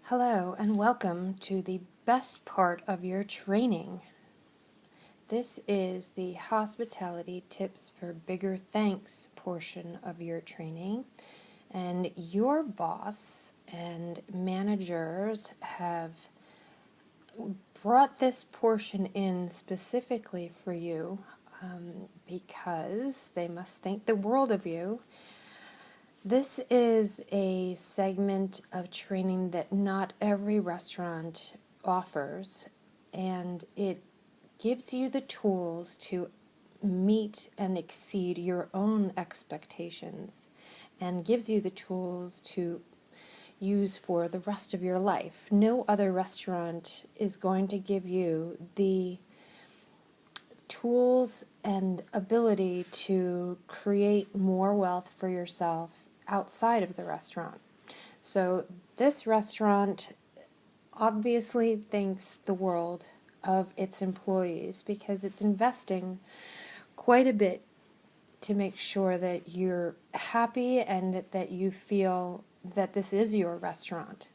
Hello and welcome to the best part of your training. This is the Hospitality Tips for Bigger Thanks portion of your training, and your boss and managers have brought this portion in specifically for you because they must think the world of you. This is a segment of training that not every restaurant offers, and it gives you the tools to meet and exceed your own expectations and gives you the tools to use for the rest of your life. No other restaurant is going to give you the tools and ability to create more wealth for yourself outside of the restaurant. So this restaurant obviously thinks the world of its employees because it's investing quite a bit to make sure that you're happy and that you feel that this is your restaurant.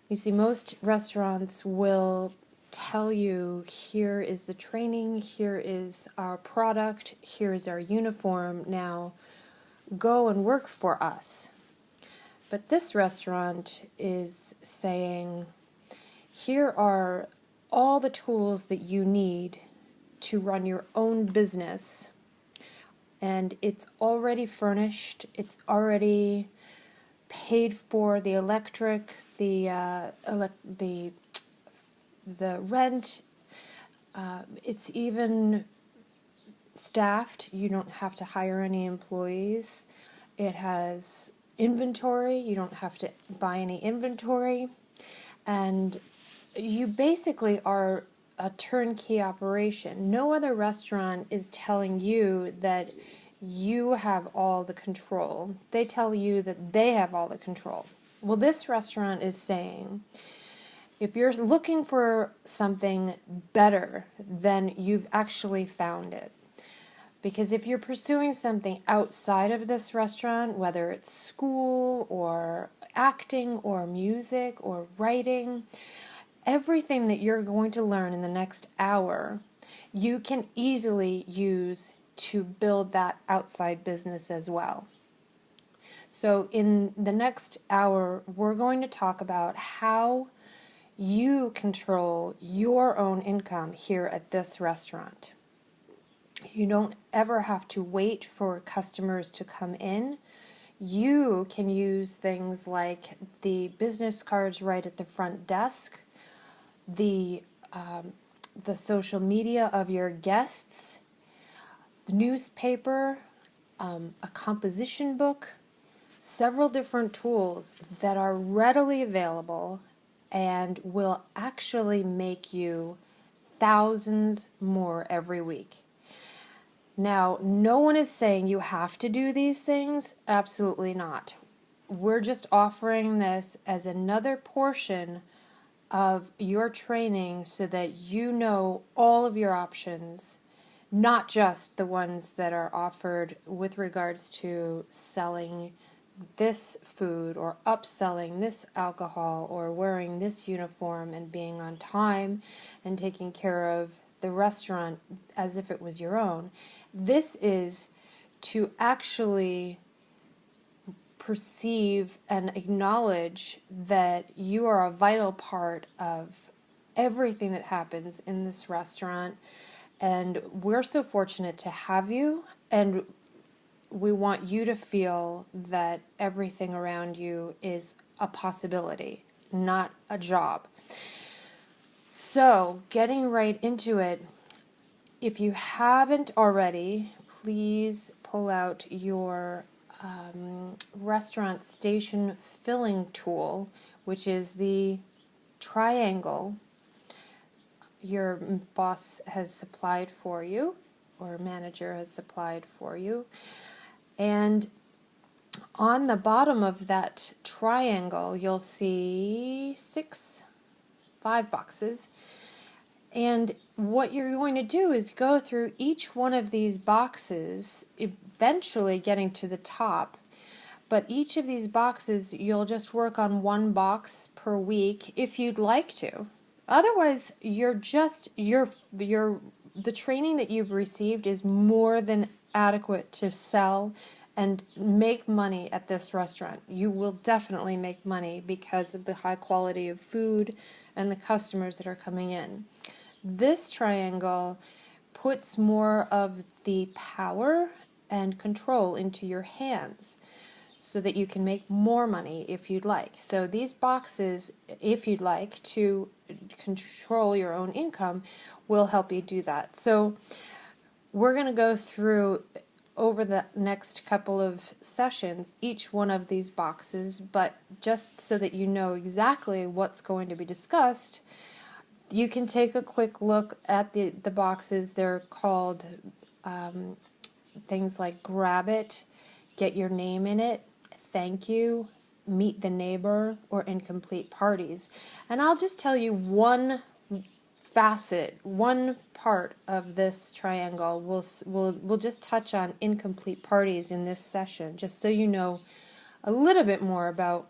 You see, most restaurants will tell you, here is the training, here is our product, here is our uniform, now go and work for us. But this restaurant is saying, here are all the tools that you need to run your own business, and it's already furnished, it's already paid for, the electric, the rent, it's even staffed. You don't have to hire any employees. It has inventory. You don't have to buy any inventory. And you basically are a turnkey operation. No other restaurant is telling you that you have all the control. They tell you that they have all the control. Well, this restaurant is saying, if you're looking for something better, then you've actually found it. Because if you're pursuing something outside of this restaurant, whether it's school or acting or music or writing, everything that you're going to learn in the next hour, you can easily use to build that outside business as well. So in the next hour, we're going to talk about how you control your own income here at this restaurant. You don't ever have to wait for customers to come in. You can use things like the business cards right at the front desk, the social media of your guests, the newspaper, a composition book, several different tools that are readily available and will actually make you thousands more every week. Now, no one is saying you have to do these things. Absolutely not. We're just offering this as another portion of your training so that you know all of your options, not just the ones that are offered with regards to selling this food or upselling this alcohol or wearing this uniform and being on time and taking care of the restaurant as if it was your own. This is to actually perceive and acknowledge that you are a vital part of everything that happens in this restaurant, and we're so fortunate to have you, and we want you to feel that everything around you is a possibility, not a job. So, getting right into it, if you haven't already, please pull out your restaurant station filling tool, which is the triangle your boss has supplied for you, or manager has supplied for you. And on the bottom of that triangle, you'll see 5 boxes. And what you're going to do is go through each one of these boxes, eventually getting to the top, But each of these boxes, you'll just work on one box per week if you'd like to. Otherwise, the training that you've received is more than adequate to sell and make money at this restaurant. You will definitely make money because of the high quality of food and the customers that are coming in. This triangle puts more of the power and control into your hands so that you can make more money if you'd like. So these boxes, if you'd like to control your own income, will help you do that. So we're going to go through over the next couple of sessions each one of these boxes, but just so that you know exactly what's going to be discussed, you can take a quick look at the boxes. They're called things like grab it, get your name in it, thank you, meet the neighbor, or incomplete parties. And I'll just tell you one facet, one part of this triangle. We'll just touch on incomplete parties in this session, just so you know a little bit more about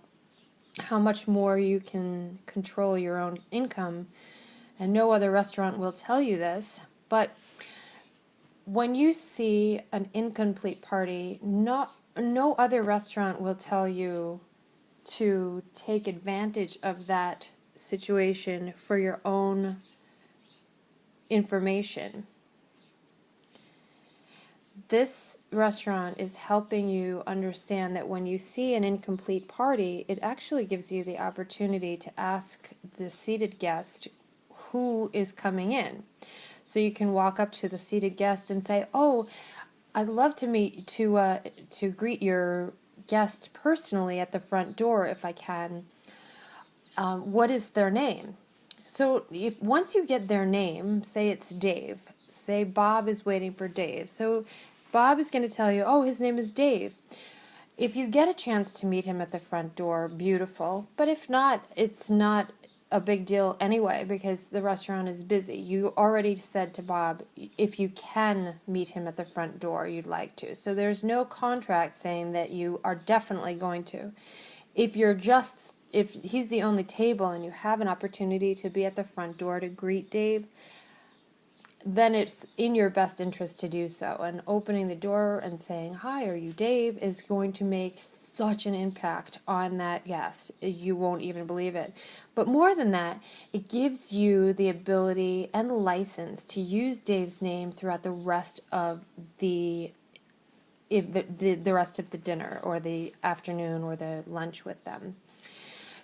how much more you can control your own income. And no other restaurant will tell you this, but when you see an incomplete party, no other restaurant will tell you to take advantage of that situation for your own information. This restaurant is helping you understand that when you see an incomplete party, it actually gives you the opportunity to ask the seated guest who is coming in. So you can walk up to the seated guest and say, "Oh, I'd love to greet your guest personally at the front door if I can. What is their name?" So once you get their name, say it's Dave. Say Bob is waiting for Dave. So Bob is going to tell you, "Oh, his name is Dave." If you get a chance to meet him at the front door, beautiful. But if not, it's not a big deal anyway because the restaurant is busy. You already said to Bob, if you can meet him at the front door, you'd like to. So there's no contract saying that you are definitely going to. If he's the only table and you have an opportunity to be at the front door to greet Dave, then it's in your best interest to do so. And opening the door and saying, "Hi, are you Dave?" is going to make such an impact on that guest. You won't even believe it. But more than that, it gives you the ability and license to use Dave's name throughout the rest of the rest of the dinner or the afternoon or the lunch with them.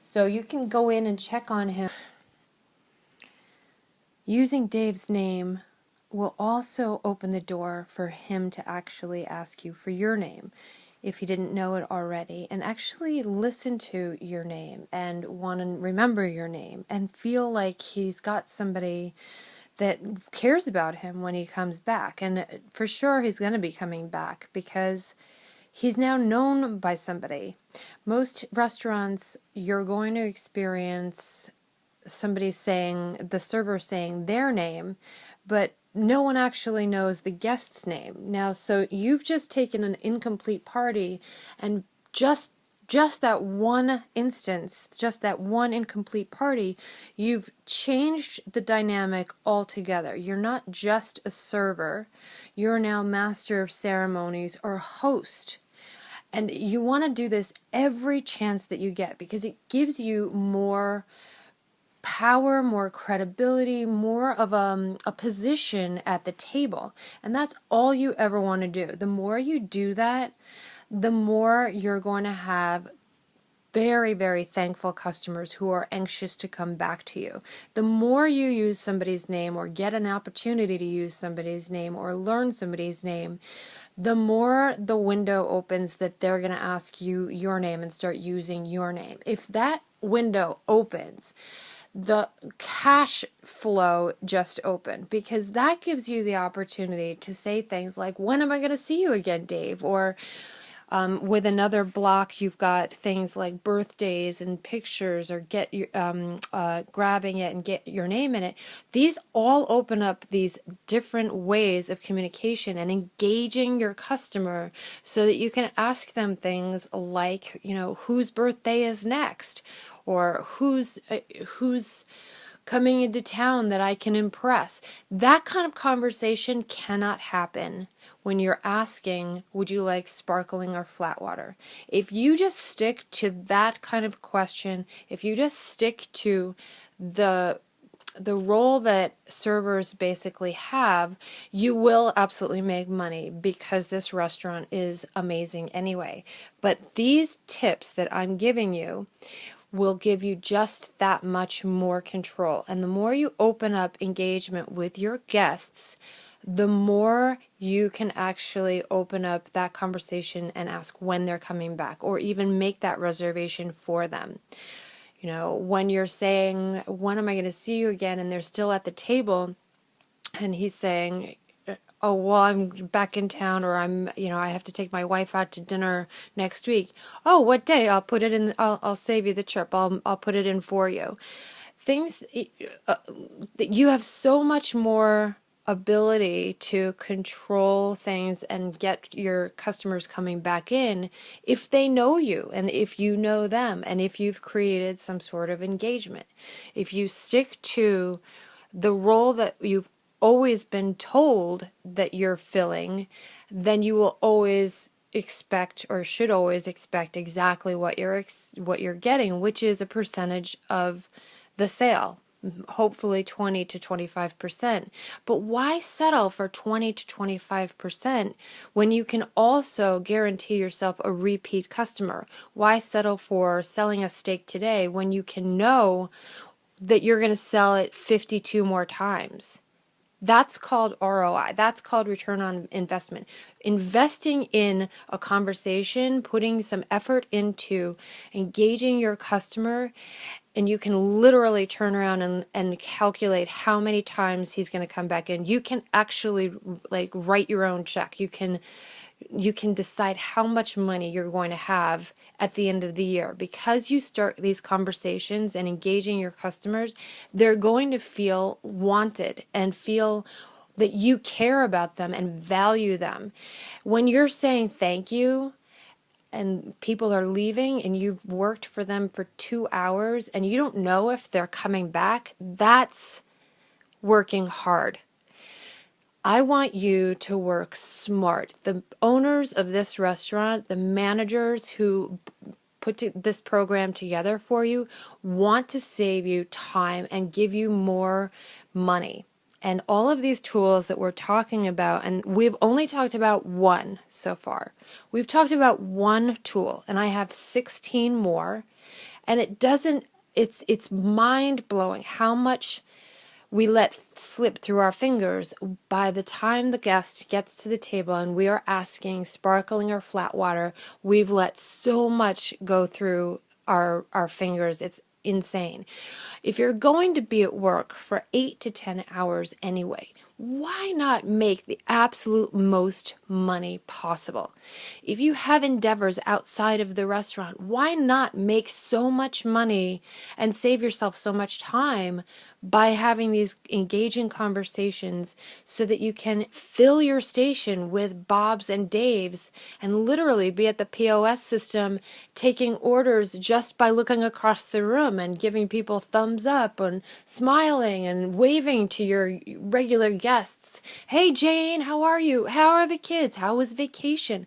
So you can go in and check on him. Using Dave's name will also open the door for him to actually ask you for your name if he didn't know it already, and actually listen to your name and want to remember your name and feel like he's got somebody that cares about him when he comes back. And for sure he's going to be coming back because he's now known by somebody. Most restaurants, you're going to experience the server saying their name, but no one actually knows the guest's name. Now, so you've just taken an incomplete party and just that one instance, just that one incomplete party, you've changed the dynamic altogether. You're not just a server. You're now master of ceremonies or host. And you want to do this every chance that you get because it gives you more power, more credibility, more of a position at the table. And that's all you ever want to do. The more you do that, the more you're going to have very, very thankful customers who are anxious to come back to you. The more you use somebody's name or get an opportunity to use somebody's name or learn somebody's name, the more the window opens that they're going to ask you your name and start using your name. If that window opens, the cash flow just opened because that gives you the opportunity to say things like, "When am I going to see you again, Dave?" Or With another block, you've got things like birthdays and pictures, or get your grabbing it and get your name in it. These all open up these different ways of communication and engaging your customer, so that you can ask them things like, whose birthday is next, or who's coming into town that I can impress. That kind of conversation cannot happen when you're asking, would you like sparkling or flat water? If you just stick to that kind of question, if you just stick to the role that servers basically have, you will absolutely make money, because this restaurant is amazing anyway. But these tips that I'm giving you will give you just that much more control. And the more you open up engagement with your guests, the more you can actually open up that conversation and ask when they're coming back, or even make that reservation for them. When you're saying, when am I going to see you again? And they're still at the table, and he's saying, oh, well, I'm back in town, or I have to take my wife out to dinner next week. Oh, what day? I'll put it in. I'll save you the trip. I'll put it in for you. Things that you have so much more ability to control things and get your customers coming back in if they know you, and if you know them, and if you've created some sort of engagement. If you stick to the role that you've always been told that you're filling, then you will always expect, or should always expect, exactly what you're getting, which is a percentage of the sale, hopefully 20 to 25%. But why settle for 20 to 25% when you can also guarantee yourself a repeat customer? Why settle for selling a steak today when you can know that you're going to sell it 52 more times? That's called ROI. That's called return on investment. Investing in a conversation, putting some effort into engaging your customer, and you can literally turn around and calculate how many times he's going to come back in. You can actually write your own check. You can decide how much money you're going to have at the end of the year. Because you start these conversations and engaging your customers, they're going to feel wanted and feel that you care about them and value them. When you're saying thank you, and people are leaving, and you've worked for them for 2 hours and you don't know if they're coming back, that's working hard. I want you to work smart. The owners of this restaurant, the managers who put this program together for you, want to save you time and give you more money. And all of these tools that we're talking about, and we've only talked about one so far. We've talked about one tool, and I have 16 more. And it's mind-blowing how much we let slip through our fingers. By the time the guest gets to the table and we are asking sparkling or flat water, we've let so much go through our fingers. It's insane. If you're going to be at work for 8 to 10 hours anyway, why not make the absolute most money possible? If you have endeavors outside of the restaurant, why not make so much money and save yourself so much time by having these engaging conversations, so that you can fill your station with Bobs and Daves and literally be at the POS system taking orders just by looking across the room and giving people thumbs up and smiling and waving to your regular guests. Hey Jane, how are you? How are the kids? How was vacation?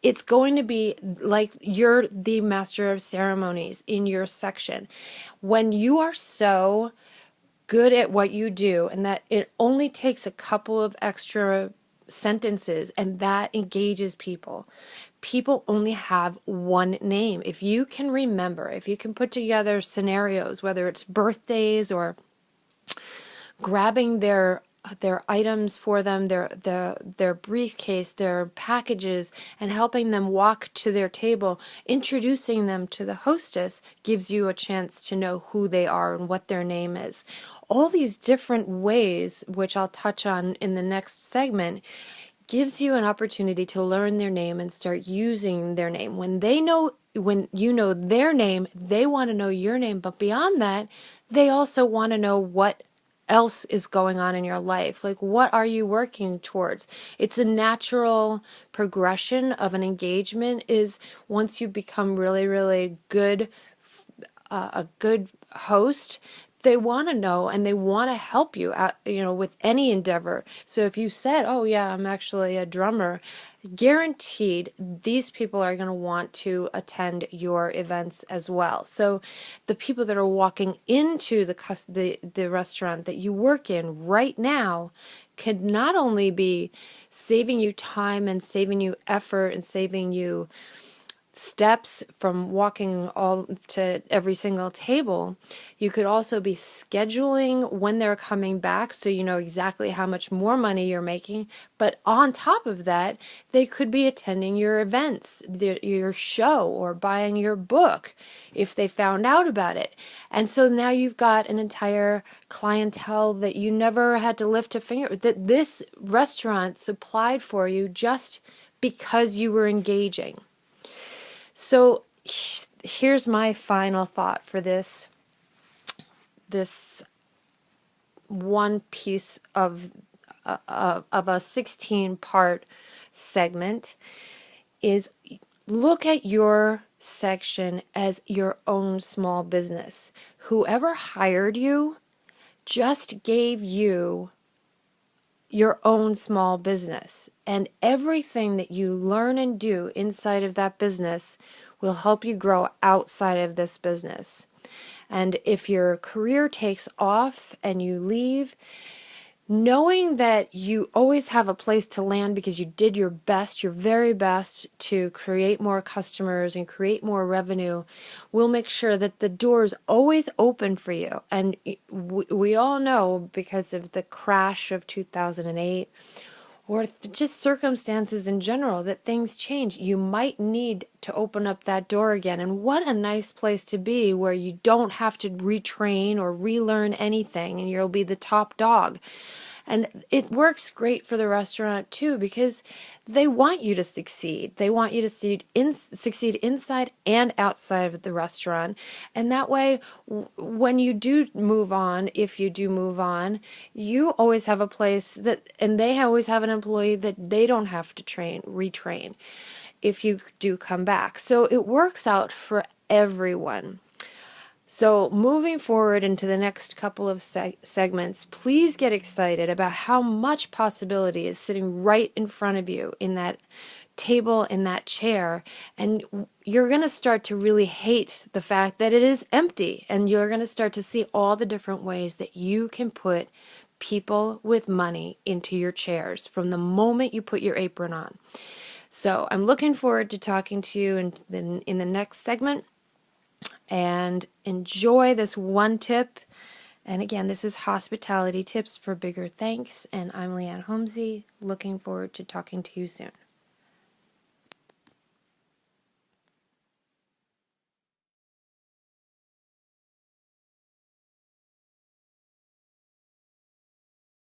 It's going to be like you're the master of ceremonies in your section. When you are so good at what you do, and that it only takes a couple of extra sentences, and that engages people. People only have one name. If you can remember, if you can put together scenarios, whether it's birthdays or grabbing their items for them, their briefcase, their packages, and helping them walk to their table, introducing them to the hostess gives you a chance to know who they are and what their name is. All these different ways, which I'll touch on in the next segment, gives you an opportunity to learn their name and start using their name. When you know their name, they want to know your name, but beyond that, they also want to know what else is going on in your life. Like, what are you working towards? It's a natural progression of an engagement is once you become really, really good, a good host, they want to know and they want to help you out, with any endeavor. So if you said, oh yeah, I'm actually a drummer, guaranteed these people are going to want to attend your events as well. So the people that are walking into the restaurant that you work in right now could not only be saving you time and saving you effort and saving you steps from walking all to every single table, you could also be scheduling when they're coming back so you know exactly how much more money you're making. But on top of that, they could be attending your events, your show, or buying your book if they found out about it. And so now you've got an entire clientele that you never had to lift a finger, that this restaurant supplied for you just because you were engaging. So here's my final thought for this one piece of a 16-part segment is look at your section as your own small business. Whoever hired you just gave you your own small business, and everything that you learn and do inside of that business will help you grow outside of this business. And if your career takes off and you leave, knowing that you always have a place to land because you did your best, your very best to create more customers and create more revenue, will make sure that the door is always open for you. And we all know, because of the crash of 2008, or just circumstances in general, that things change. You might need to open up that door again. And what a nice place to be, where you don't have to retrain or relearn anything and you'll be the top dog. And it works great for the restaurant too, because they want you to succeed. They want you to succeed inside and outside of the restaurant. And that way, when you do move on, if you do move on, you always have a place and they always have an employee that they don't have to retrain if you do come back. So it works out for everyone. So moving forward into the next couple of segments, please get excited about how much possibility is sitting right in front of you in that table, in that chair, and you're going to start to really hate the fact that it is empty, and you're going to start to see all the different ways that you can put people with money into your chairs from the moment you put your apron on. So I'm looking forward to talking to you in the next segment. And enjoy this one tip. And again, this is Hospitality Tips for Bigger Thanks. And I'm LeeAnne Homsey. Looking forward to talking to you soon.